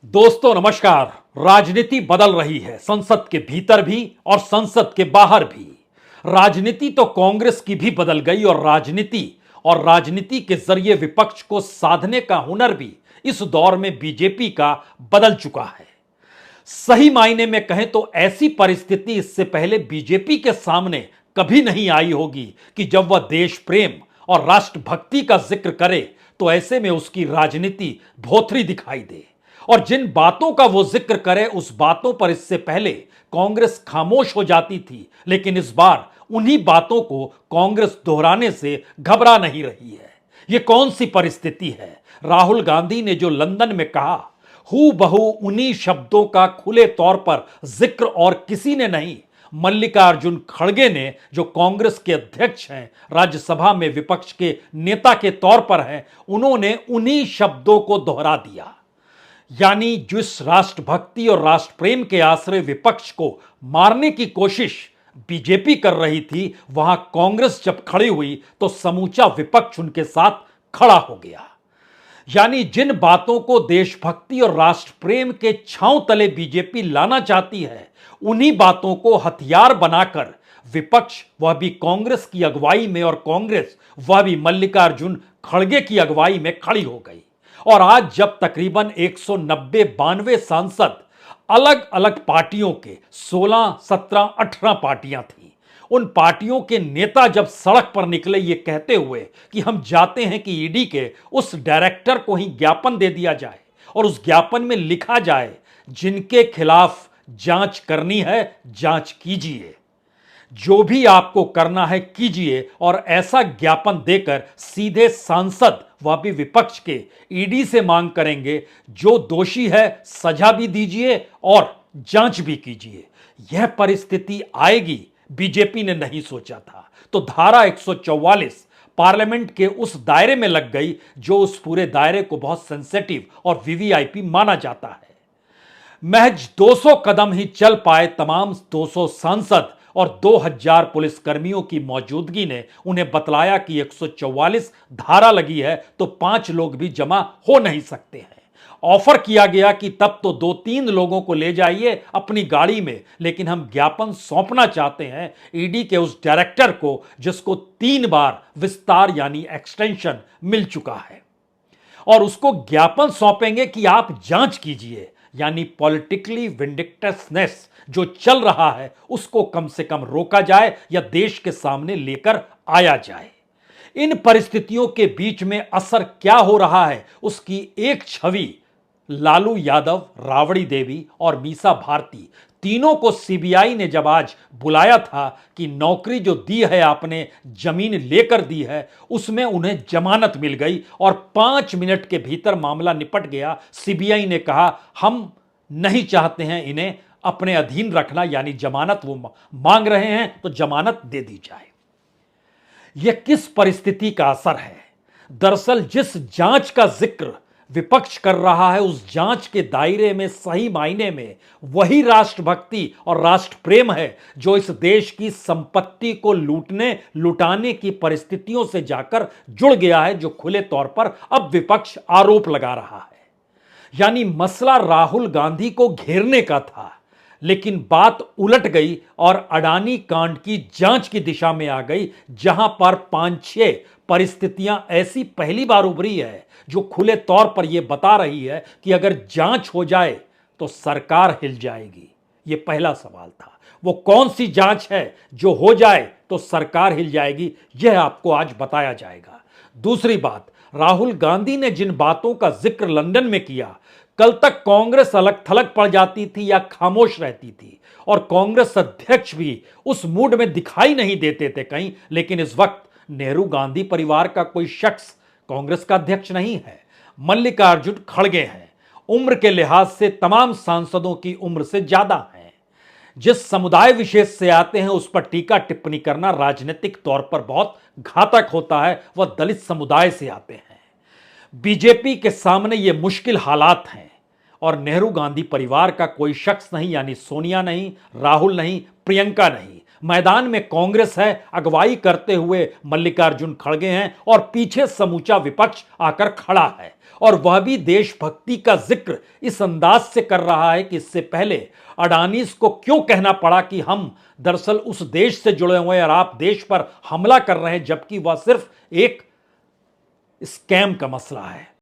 दोस्तों नमस्कार। राजनीति बदल रही है, संसद के भीतर भी और संसद के बाहर भी। राजनीति तो कांग्रेस की भी बदल गई और राजनीति के जरिए विपक्ष को साधने का हुनर भी इस दौर में बीजेपी का बदल चुका है। सही मायने में कहें तो ऐसी परिस्थिति इससे पहले बीजेपी के सामने कभी नहीं आई होगी कि जब वह देश प्रेम और राष्ट्रभक्ति का जिक्र करे तो ऐसे में उसकी राजनीति भोथरी दिखाई दे, और जिन बातों का वो जिक्र करे उस बातों पर इससे पहले कांग्रेस खामोश हो जाती थी। लेकिन इस बार उन्हीं बातों को कांग्रेस दोहराने से घबरा नहीं रही है। ये कौन सी परिस्थिति है? राहुल गांधी ने जो लंदन में कहा, हू बहू उन्हीं शब्दों का खुले तौर पर जिक्र और किसी ने नहीं। मल्लिकार्जुन खड़गे ने, जो कांग्रेस के अध्यक्ष हैं, राज्यसभा में विपक्ष के नेता के तौर पर हैं, उन्होंने उन्हीं शब्दों को दोहरा दिया। यानी जिस राष्ट्रभक्ति और राष्ट्र प्रेम के आश्रय विपक्ष को मारने की कोशिश बीजेपी कर रही थी, वहां कांग्रेस जब खड़ी हुई तो समूचा विपक्ष उनके साथ खड़ा हो गया। यानी जिन बातों को देशभक्ति और राष्ट्र प्रेम के छांव तले बीजेपी लाना चाहती है, उन्हीं बातों को हथियार बनाकर विपक्ष, वह भी कांग्रेस की अगुवाई में, और कांग्रेस वह भी मल्लिकार्जुन खड़गे की अगुवाई में खड़ी हो गई। और आज जब तकरीबन 190-92 सांसद अलग अलग पार्टियों के 16, 17, 18 पार्टियां थीं, उन पार्टियों के नेता जब सड़क पर निकले ये कहते हुए कि हम चाहते हैं कि ईडी के उस डायरेक्टर को ही ज्ञापन दे दिया जाए और उस ज्ञापन में लिखा जाए, जिनके खिलाफ जांच करनी है जांच कीजिए, जो भी आपको करना है कीजिए, और ऐसा ज्ञापन देकर सीधे सांसद वह भी विपक्ष के ईडी से मांग करेंगे, जो दोषी है सजा भी दीजिए और जांच भी कीजिए। यह परिस्थिति आएगी बीजेपी ने नहीं सोचा था। तो धारा 144 पार्लियामेंट के उस दायरे में लग गई जो उस पूरे दायरे को बहुत सेंसिटिव और वीवीआईपी माना जाता है। महज 200 कदम ही चल पाए तमाम 200 सांसद और 2000 पुलिसकर्मियों की मौजूदगी ने उन्हें बतलाया कि 144 धारा लगी है तो 5 लोग भी जमा हो नहीं सकते हैं। ऑफर किया गया कि तब तो 2-3 लोगों को ले जाइए अपनी गाड़ी में, लेकिन हम ज्ञापन सौंपना चाहते हैं ईडी के उस डायरेक्टर को जिसको 3 बार विस्तार यानी एक्सटेंशन मिल चुका है, और उसको ज्ञापन सौंपेंगे कि आप जांच कीजिए। यानी पॉलिटिकली विंडिक्टसनेस जो चल रहा है उसको कम से कम रोका जाए या देश के सामने लेकर आया जाए। इन परिस्थितियों के बीच में असर क्या हो रहा है उसकी एक छवि लालू यादव, राबड़ी देवी और मीसा भारती, तीनों को सीबीआई ने जब आज बुलाया था कि नौकरी जो दी है आपने, जमीन लेकर दी है, उसमें उन्हें जमानत मिल गई और 5 मिनट के भीतर मामला निपट गया। सीबीआई ने कहा हम नहीं चाहते हैं इन्हें अपने अधीन रखना, यानी जमानत वो मांग रहे हैं तो जमानत दे दी जाए। यह किस परिस्थिति का असर है? दरअसल जिस जांच का जिक्र विपक्ष कर रहा है उस जांच के दायरे में सही मायने में वही राष्ट्रभक्ति और राष्ट्र प्रेम है जो इस देश की संपत्ति को लुटाने की परिस्थितियों से जाकर जुड़ गया है, जो खुले तौर पर अब विपक्ष आरोप लगा रहा है। यानी मसला राहुल गांधी को घेरने का था, लेकिन बात उलट गई और अडानी कांड की जांच की दिशा में आ गई, जहां पर 5-6 परिस्थितियां ऐसी पहली बार उभरी है जो खुले तौर पर यह बता रही है कि अगर जांच हो जाए तो सरकार हिल जाएगी। यह पहला सवाल था। वो कौन सी जांच है जो हो जाए तो सरकार हिल जाएगी, यह आपको आज बताया जाएगा। दूसरी बात, राहुल गांधी ने जिन बातों का जिक्र लंदन में किया, कल तक कांग्रेस अलग थलग पड़ जाती थी या खामोश रहती थी और कांग्रेस अध्यक्ष भी उस मूड में दिखाई नहीं देते थे कहीं, लेकिन इस वक्त नेहरू गांधी परिवार का कोई शख्स कांग्रेस का अध्यक्ष नहीं है। मल्लिकार्जुन खड़गे हैं, उम्र के लिहाज से तमाम सांसदों की उम्र से ज्यादा हैं। जिस समुदाय विशेष से आते हैं उस पर टीका टिप्पणी करना राजनीतिक तौर पर बहुत घातक होता है। वह दलित समुदाय से आते हैं। बीजेपी के सामने ये मुश्किल हालात हैं और नेहरू गांधी परिवार का कोई शख्स नहीं, यानी सोनिया नहीं, राहुल नहीं, प्रियंका नहीं, मैदान में कांग्रेस है, अगुवाई करते हुए मल्लिकार्जुन खड़गे हैं और पीछे समूचा विपक्ष आकर खड़ा है। और वह भी देशभक्ति का जिक्र इस अंदाज से कर रहा है कि इससे पहले अडानीज को क्यों कहना पड़ा कि हम दरअसल उस देश से जुड़े हुए हैं और आप देश पर हमला कर रहे हैं, जबकि वह सिर्फ एक स्कैम का मसला है।